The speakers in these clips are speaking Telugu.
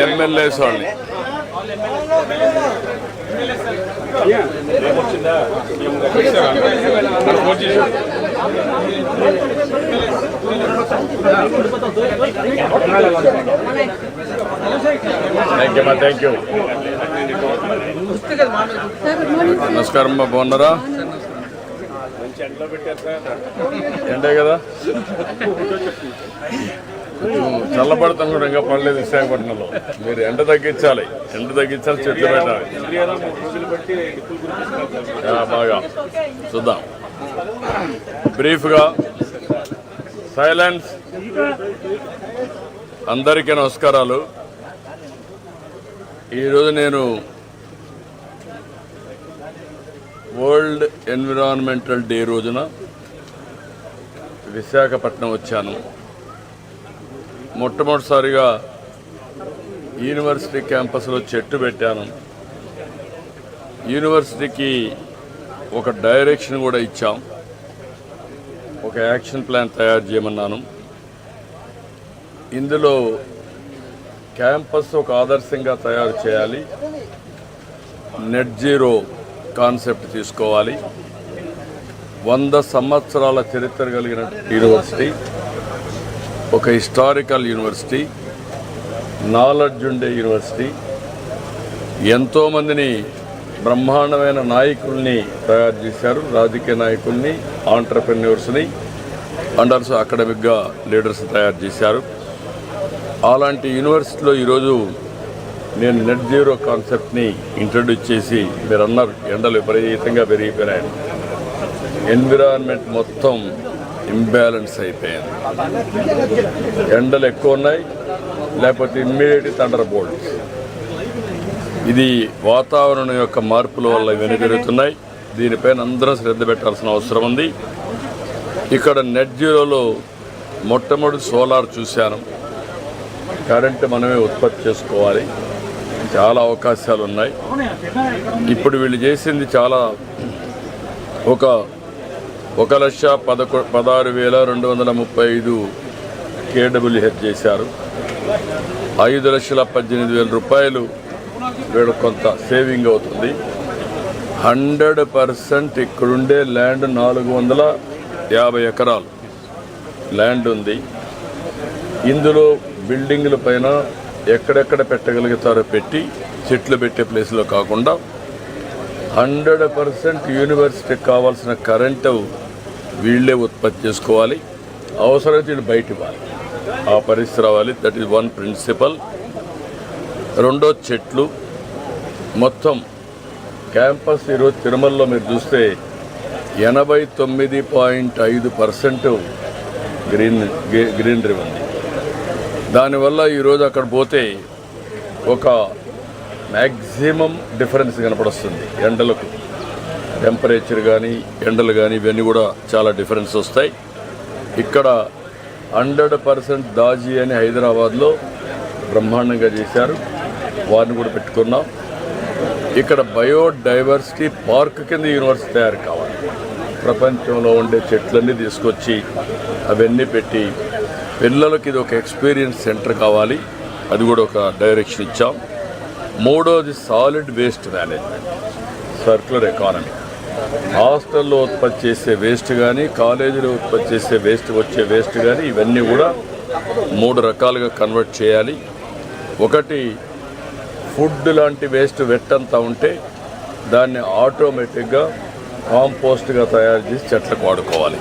ఎమ్మెల్యేస్ వాళ్ళని థ్యాంక్ యూ. నమస్కారం అమ్మా, బాగున్నారా? ఎండే కదా, చల్లబడతాం కూడా ఇంకా పడలేదు విశాఖపట్నంలో. మీరు ఎండ తగ్గించాలి, చెట్లు పెట్టాలి బాగా. చూద్దాం బ్రీఫ్గా. సైలెన్స్. అందరికీ నమస్కారాలు. ఈరోజు నేను వరల్డ్ ఎన్విరాన్మెంటల్ డే రోజున విశాఖపట్నం వచ్చాను. మొట్టమొదటిసారిగా యూనివర్సిటీ క్యాంపస్లో చెట్టు పెట్టాను. యూనివర్సిటీకి ఒక డైరెక్షన్ కూడా ఇచ్చాం, ఒక యాక్షన్ ప్లాన్ తయారు చేయమన్నాను. ఇందులో క్యాంపస్ ఒక ఆదర్శంగా తయారు చేయాలి, నెట్ జీరో కాన్సెప్ట్ తీసుకోవాలి, 100 సంవత్సరాల చరిత్ర కలిగిన యూనివర్సిటీ, ఒక హిస్టారికల్ యూనివర్సిటీ, నాలెడ్జ్ ఉండే యూనివర్సిటీ, ఎంతోమందిని బ్రహ్మాండమైన నాయకుల్ని తయారు చేశారు, రాజకీయ నాయకుల్ని, ఆంటర్ప్రెన్యూర్స్ని, అండ్ ఆల్సో అకాడమిక్గా లీడర్స్ తయారు చేశారు. అలాంటి యూనివర్సిటీలో ఈరోజు నేను నెట్ జీరో కాన్సెప్ట్ని ఇంట్రడ్యూస్ చేసి, మీరు అన్నారు ఎండలు విపరీతంగా పెరిగిపోయినాయి, ఎన్విరాన్మెంట్ మొత్తం ఇంబ్యాలెన్స్ అయిపోయింది, ఎండలు ఎక్కువ ఉన్నాయి, లేకపోతే ఇమ్మీడియట్ థండర్ బోల్ట్స్. ఇది వాతావరణం యొక్క మార్పుల వల్ల ఇవన్నీ జరుగుతున్నాయి. దీనిపైన అందరం శ్రద్ధ పెట్టాల్సిన అవసరం ఉంది. ఇక్కడ నెట్ జీరోలో మొట్టమొదటి సోలార్ చూశాను. కరెంటు మనమే ఉత్పత్తి చేసుకోవాలి, చాలా అవకాశాలు ఉన్నాయి. ఇప్పుడు వీళ్ళు చేసింది చాలా, ఒక 1,16,235 KWH చేశారు. 5,18,000 రూపాయలు వీళ్ళు కొంత సేవింగ్ అవుతుంది. 100% ఇక్కడుండే ల్యాండ్ 450 ఎకరాలు ల్యాండ్ ఉంది. ఇందులో బిల్డింగుల పైన ఎక్కడెక్కడ పెట్టగలుగుతారో పెట్టి, చెట్లు పెట్టే ప్లేస్లో కాకుండా 100% యూనివర్సిటీకి కావాల్సిన కరెంటు వీళ్ళే ఉత్పత్తి చేసుకోవాలి. అవసరమైతే వీళ్ళు బయట ఇవ్వాలి, ఆ పరిస్థితి రావాలి. That is one principle. రెండో, చెట్లు. మొత్తం క్యాంపస్ ఈరోజు తిరుమలలో మీరు చూస్తే 89.5% గ్రీనరీ ఉంది. దానివల్ల ఈరోజు అక్కడ పోతే ఒక మ్యాక్సిమం డిఫరెన్స్ కనపడుస్తుంది. ఎండలకు టెంపరేచర్ కానీ, ఎండలు కానీ, ఇవన్నీ కూడా చాలా డిఫరెన్స్ వస్తాయి. ఇక్కడ 100% దాజీ అని హైదరాబాద్లో బ్రహ్మాండంగా చేశారు, వారిని కూడా పెట్టుకున్నాం. ఇక్కడ బయోడైవర్సిటీ పార్క్ కింద యూనివర్సిటీ తయారు కావాలి. ప్రపంచంలో ఉండే చెట్లన్నీ తీసుకొచ్చి అవన్నీ పెట్టి పిల్లలకి ఇది ఒక ఎక్స్పీరియన్స్ సెంటర్ కావాలి. అది కూడా ఒక డైరెక్షన్ ఇచ్చాం. మూడోది solid waste management, circular economy. హాస్టల్లో ఉత్పత్తి చేసే వేస్ట్ కానీ, కాలేజీలో ఉత్పత్తి చేసే వచ్చే వేస్ట్ కానీ, ఇవన్నీ కూడా 3 రకాలుగా కన్వర్ట్ చేయాలి. ఒకటి, ఫుడ్ లాంటి వేస్ట్ వెట్టంతా ఉంటే దాన్ని ఆటోమేటిక్గా కాంపోస్ట్గా తయారు చేసి చెట్లకు వాడుకోవాలి.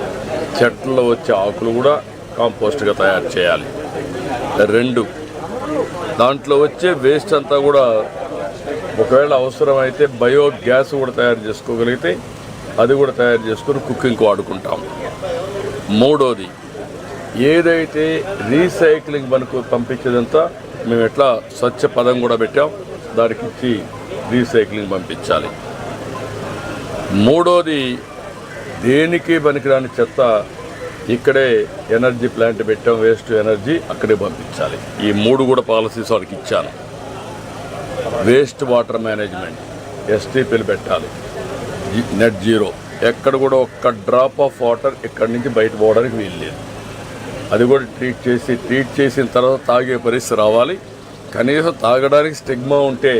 చెట్లలో వచ్చే ఆకులు కూడా కాంపోస్ట్గా తయారు చేయాలి. 2, దాంట్లో వచ్చే వేస్ట్ అంతా కూడా ఒకవేళ అవసరమైతే బయోగ్యాస్ కూడా తయారు చేసుకోగలిగితే అది కూడా తయారు చేసుకొని కుకింగ్కి వాడుకుంటాం. మూడోది, ఏదైతే రీసైక్లింగ్ మనకు పంపించేదంతా మేము ఎట్లా స్వచ్ఛ పదం కూడా పెట్టాం, దానికి ఇచ్చి రీసైక్లింగ్ పంపించాలి. మూడోది, దేనికి పనికిరాని చెత్త ఇక్కడే ఎనర్జీ ప్లాంట్ పెట్టాం, వేస్ట్ ఎనర్జీ అక్కడే పంపించాలి. ఈ 3 కూడా పాలసీస్ వాళ్ళకి ఇచ్చాను. వేస్ట్ వాటర్ మేనేజ్మెంట్, STPలు పెట్టాలి, నెట్ జీరో. ఎక్కడ కూడా ఒక్క డ్రాప్ ఆఫ్ వాటర్ ఇక్కడి నుంచి బయట పోవడానికి వీలు లేదు. అది కూడా ట్రీట్ చేసిన తర్వాత తాగే పరిస్థితి రావాలి. కనీసం తాగడానికి స్టిగ్మా ఉంటే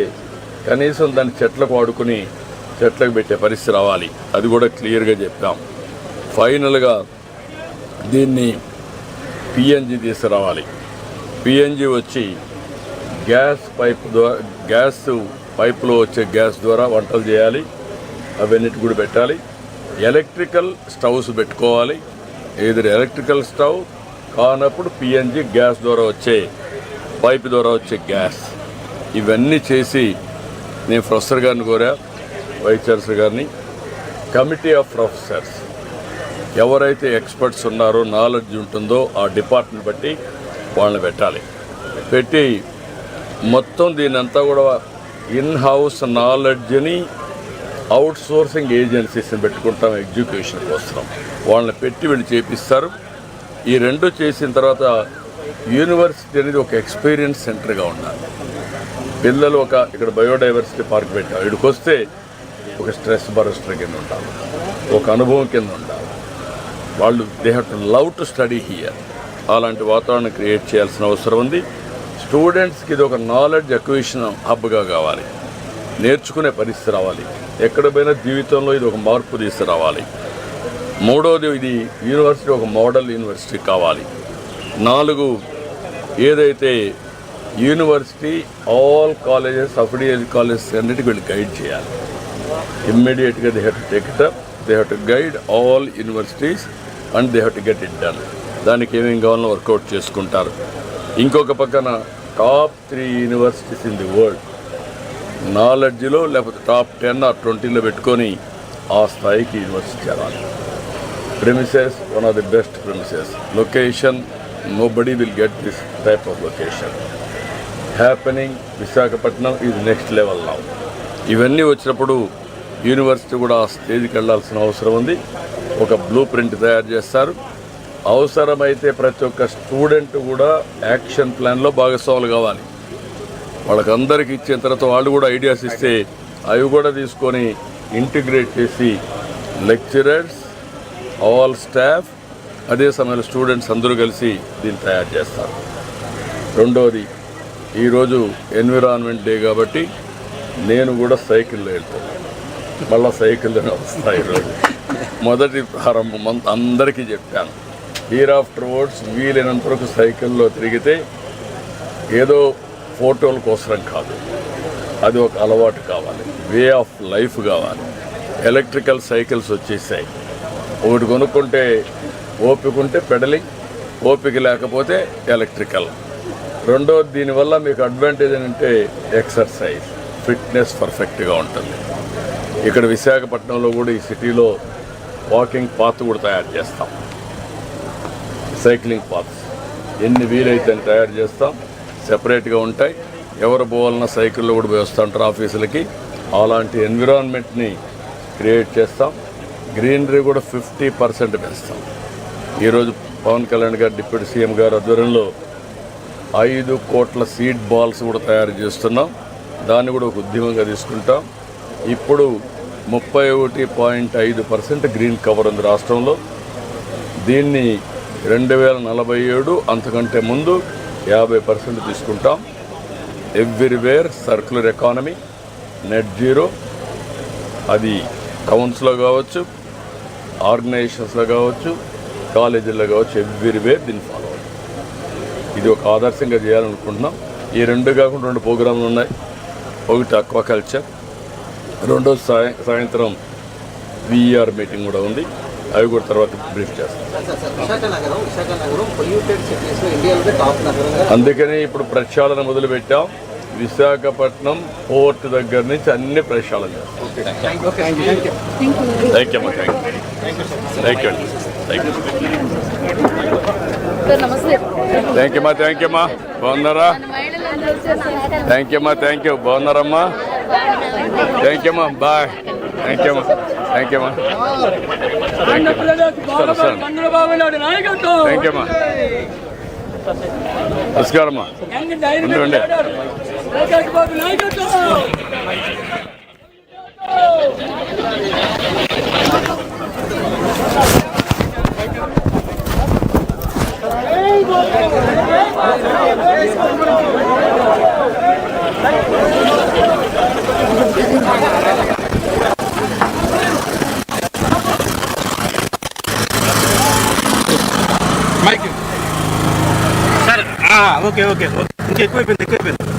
కనీసం దాన్ని చెట్లకు వాడుకుని చెట్లకు పెట్టే పరిస్థితి రావాలి. అది కూడా క్లియర్గా చెప్పాం. ఫైనల్గా దీన్ని పిఎన్జి తీసుకురావాలి. పిఎన్జి వచ్చి గ్యాస్ పైపులో వచ్చే గ్యాస్ ద్వారా వంటలు చేయాలి. అవన్నిటి కూడా పెట్టాలి. ఎలక్ట్రికల్ స్టవ్స్ పెట్టుకోవాలి. ఏదైనా ఎలక్ట్రికల్ స్టవ్ కానప్పుడు పిఎన్జి గ్యాస్ ద్వారా వచ్చే పైప్ ద్వారా వచ్చే గ్యాస్ ఇవన్నీ చేసి నేను ప్రొఫెసర్ గారిని కోరా, వైస్ ఛాన్సలర్ గారిని, కమిటీ ఆఫ్ ప్రొఫెసర్స్ ఎవరైతే ఎక్స్పర్ట్స్ ఉన్నారో నాలెడ్జ్ ఉంటుందో ఆ డిపార్ట్మెంట్ బట్టి వాళ్ళని పెట్టి మొత్తం దీనంతా కూడా ఇన్ హౌస్ నాలెడ్జ్ని అవుట్ సోర్సింగ్ ఏజెన్సీస్ని పెట్టుకుంటాం. ఎడ్యుకేషన్ కోసం వాళ్ళని పెట్టి వీళ్ళు చేపిస్తారు. ఈ రెండు చేసిన తర్వాత యూనివర్సిటీ అనేది ఒక ఎక్స్పీరియన్స్ సెంటర్గా ఉండాలి. పిల్లలు ఇక్కడ బయోడైవర్సిటీ పార్క్ పెట్టారు. ఇక్కడికి వస్తే ఒక స్ట్రెస్ బరస్టర్ కింద ఉండాలి, ఒక అనుభవం కింద ఉండాలి. వాళ్ళు they have to love to study here. అలాంటి వాతావరణం క్రియేట్ చేయాల్సిన అవసరం ఉంది. స్టూడెంట్స్కి ఇది ఒక నాలెడ్జ్ అక్విజిషన్ హబ్గా కావాలి. నేర్చుకునే పరిస్థితి రావాలి. ఎక్కడ పోయినా జీవితంలో ఇది ఒక మార్పు తీసుకురావాలి. మూడవది, ఇది యూనివర్సిటీ ఒక మోడల్ యూనివర్సిటీ కావాలి. 4, ఏదైతే university all colleges affiliated colleges అన్నిటికీ వీళ్ళు గైడ్ చేయాలి. ఇమ్మీడియట్గా they have to take it up. They have to guide all universities and they have to get it done. దానికి ఏమేమి కావాలో వర్కౌట్ చేసుకుంటారు. ఇంకొక పక్కన top 3 universities in the world నాలెడ్జ్లో లేకపోతే టాప్ 10 or 20లో పెట్టుకొని ఆ స్థాయికి యూనివర్సిటీ చేరాలి. Premises one of the best premises. Location nobody will get this type of location happening. Visakhapatnam is next level now. ఇవన్నీ వచ్చినప్పుడు యూనివర్సిటీ కూడా ఆ స్టేజ్కి వెళ్ళాల్సిన అవసరం ఉంది. ఒక బ్లూ ప్రింట్ తయారు చేస్తారు. అవసరమైతే ప్రతి ఒక్క స్టూడెంట్ కూడా యాక్షన్ ప్లాన్లో భాగస్వాములు కావాలి. వాళ్ళకందరికీ ఇచ్చిన తర్వాత వాళ్ళు కూడా ఐడియాస్ ఇస్తే అవి కూడా తీసుకొని ఇంటిగ్రేట్ చేసి లెక్చరర్స్, ఆల్ స్టాఫ్, అదే సమయంలో స్టూడెంట్స్ అందరూ కలిసి దీన్ని తయారు చేస్తారు. రెండవది, ఈరోజు ఎన్విరాన్మెంట్ డే కాబట్టి నేను కూడా సైకిల్లో వెళ్తాను. మళ్ళీ సైకిల్లోనే వస్తాను. ఈరోజు మొదటి ప్రారంభం అందరికీ చెప్పాను, హియర్ ఆఫ్టర్ వర్డ్స్ వీలైనంత వరకు సైకిల్లో తిరిగితే ఏదో ఫోటోల కోసం కాదు, అది ఒక అలవాటు కావాలి, వే ఆఫ్ లైఫ్ కావాలి. ఎలక్ట్రికల్ సైకిల్స్ వచ్చేసాయి. ఒకటి కొనుక్కుంటే ఓపిక ఉంటే పెడలింగ్, ఓపిక లేకపోతే ఎలక్ట్రికల్. రెండోది, దీనివల్ల మీకు అడ్వాంటేజ్ ఏంటంటే ఎక్సర్సైజ్, ఫిట్నెస్ పర్ఫెక్ట్గా ఉంటుంది. ఇక్కడ విశాఖపట్నంలో కూడా ఈ సిటీలో వాకింగ్ పాత్ కూడా తయారు చేస్తాం. సైక్లింగ్ పాత్స్ ఎన్ని వీలైతే తయారు చేస్తాం. సెపరేట్గా ఉంటాయి. ఎవరు పోవాలన్నా సైకిల్లో కూడా పోయి వస్తూ ఉంటారు ఆఫీసులకి. అలాంటి ఎన్విరాన్మెంట్ని క్రియేట్ చేస్తాం. గ్రీనరీ కూడా 50% పెంచుతాం. ఈరోజు పవన్ కళ్యాణ్ గారు డిప్యూటీ సీఎం గారు ఆధ్వర్యంలో 5 కోట్ల సీడ్ బాల్స్ కూడా తయారు చేస్తున్నాం. దాన్ని కూడా ఒక ఉద్యమంగా తీసుకుంటాం. ఇప్పుడు 31.5% గ్రీన్ కవర్ ఉంది రాష్ట్రంలో. దీన్ని 2047 అంతకంటే ముందు 50% తీసుకుంటాం. Everywhere circular economy, net zero. అది టౌన్స్లో కావచ్చు, ఆర్గనైజేషన్స్లో కావచ్చు, కాలేజీల్లో కావచ్చు, ఎవ్రీవేర్ దీన్ని ఫాలో అవ్వాలి. ఇది ఒక ఆదర్శంగా చేయాలనుకుంటున్నాం. ఈ 2 కాకుండా 2 ప్రోగ్రాంలు ఉన్నాయి. ఒకటి అక్వాకల్చర్, రెండోది సాయంత్రం విఆర్ మీటింగ్ కూడా ఉంది. అవి కూడా తర్వాత బ్రీఫ్ చేస్తాం. అందుకని ఇప్పుడు ప్రక్షాళన మొదలుపెట్టాం. విశాఖపట్నం పోర్ట్ దగ్గర నుంచి అన్ని ప్రక్షాళన చేస్తాం. థ్యాంక్ యూ అమ్మా. థ్యాంక్ యూ అమ్మా. బాగున్నారా? థ్యాంక్ యూ అమ్మా. బాగున్నారమ్మా? థ్యాంక్ యూ అమ్మా. బాయ్. థ్యాంక్ యూ అమ్మా. థ్యాంక్ యూ అమ్మా. థ్యాంక్ యూ అమ్మా. నమస్కారం అమ్మా. ఉండండి. ఓకే ఓకే ఓకే ఇంకా ఎక్కువైపోయింది